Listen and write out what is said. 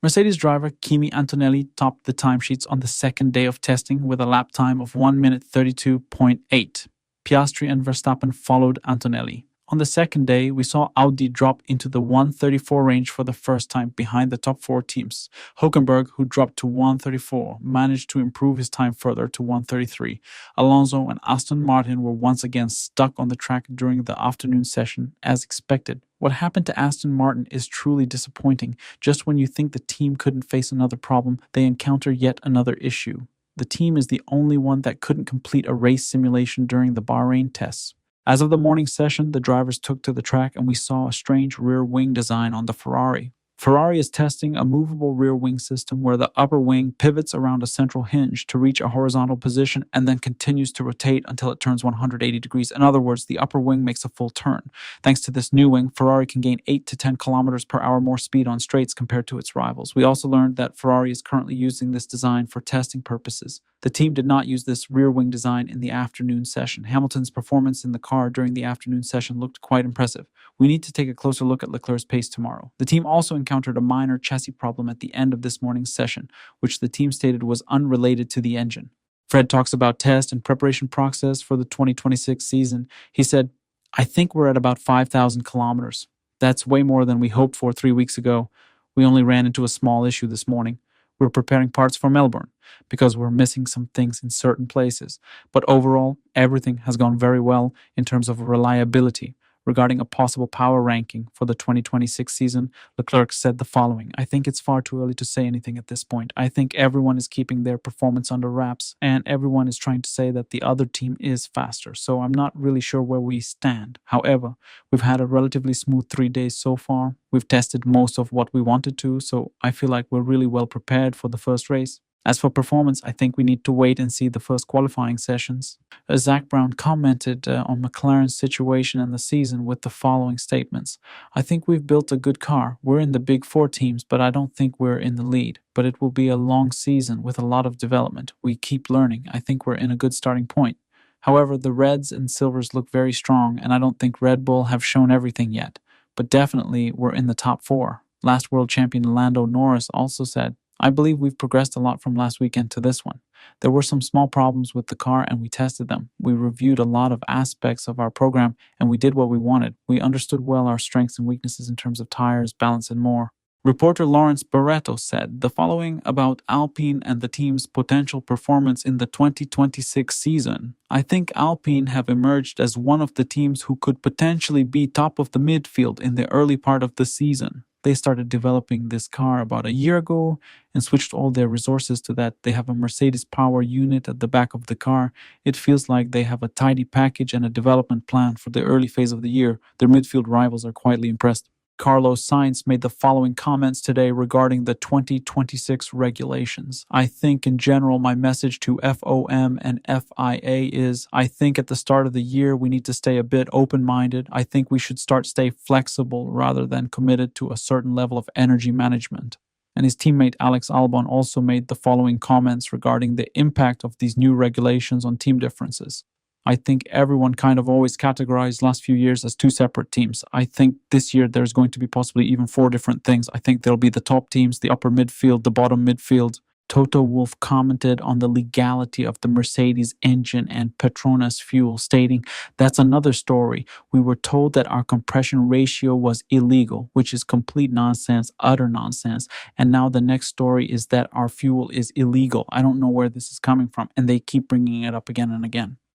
Mercedes driver Kimi Antonelli topped the timesheets on the second day of testing with a lap time of 1 minute 32.8. Piastri and Verstappen followed Antonelli. On the second day, we saw Audi drop into the 134 range for the first time behind the top 4 teams. Hulkenberg, who dropped to 134, managed to improve his time further to 133. Alonso and Aston Martin were once again stuck on the track during the afternoon session, as expected. What happened to Aston Martin is truly disappointing. Just when you think the team couldn't face another problem, they encounter yet another issue. The team is the only one that couldn't complete a race simulation during the Bahrain tests. As of the morning session, the drivers took to the track and we saw a strange rear wing design on the Ferrari. Ferrari is testing a movable rear wing system where the upper wing pivots around a central hinge to reach a horizontal position and then continues to rotate until it turns 180 degrees. In other words, the upper wing makes a full turn. Thanks to this new wing, Ferrari can gain 8 to 10 kilometers per hour more speed on straights compared to its rivals. We also learned that Ferrari is currently using this design for testing purposes. The team did not use this rear wing design in the afternoon session. Hamilton's performance in the car during the afternoon session looked quite impressive. We need to take a closer look at Leclerc's pace tomorrow. The team also encountered a minor chassis problem at the end of this morning's session, which the team stated was unrelated to the engine. Fred talks about test and preparation process for the 2026 season. He said, "I think we're at about 5,000 kilometers. That's way more than we hoped for 3 weeks ago. We only ran into a small issue this morning. We're preparing parts for Melbourne because we're missing some things in certain places. But overall, everything has gone very well in terms of reliability." Regarding a possible power ranking for the 2026 season, Leclerc said the following: "I think it's far too early to say anything at this point. I think everyone is keeping their performance under wraps, and everyone is trying to say that the other team is faster, so I'm not really sure where we stand. However, we've had a relatively smooth 3 days so far. We've tested most of what we wanted to, so I feel like we're really well prepared for the first race. As for performance, I think we need to wait and see the first qualifying sessions." Zach Brown commented on McLaren's situation and the season with the following statements: "I think we've built a good car. We're in the big 4 teams, but I don't think we're in the lead. But it will be a long season with a lot of development. We keep learning. I think we're in a good starting point. However, the Reds and Silvers look very strong, and I don't think Red Bull have shown everything yet. But definitely we're in the top 4. Last world champion Lando Norris also said, "I believe we've progressed a lot from last weekend to this one. There were some small problems with the car and we tested them. We reviewed a lot of aspects of our program and we did what we wanted. We understood well our strengths and weaknesses in terms of tires, balance, and more." Reporter Lawrence Barreto said the following about Alpine and the team's potential performance in the 2026 season: "I think Alpine have emerged as one of the teams who could potentially be top of the midfield in the early part of the season. They started developing this car about a year ago and switched all their resources to that. They have a Mercedes power unit at the back of the car. It feels like they have a tidy package and a development plan for the early phase of the year. Their midfield rivals are quietly impressed." Carlos Sainz made the following comments today regarding the 2026 regulations: "I think in general my message to FOM and FIA is, I think at the start of the year we need to stay a bit open-minded. I think we should stay flexible rather than committed to a certain level of energy management." And his teammate Alex Albon also made the following comments regarding the impact of these new regulations on team differences: "I think everyone kind of always categorized last few years as 2 separate teams. I think this year there's going to be possibly even 4 different things. I think there'll be the top teams, the upper midfield, the bottom midfield." Toto Wolff commented on the legality of the Mercedes engine and Petronas fuel, stating, "That's another story. We were told that our compression ratio was illegal, which is complete nonsense, utter nonsense. And now the next story is that our fuel is illegal. I don't know where this is coming from." And they keep bringing it up again and again.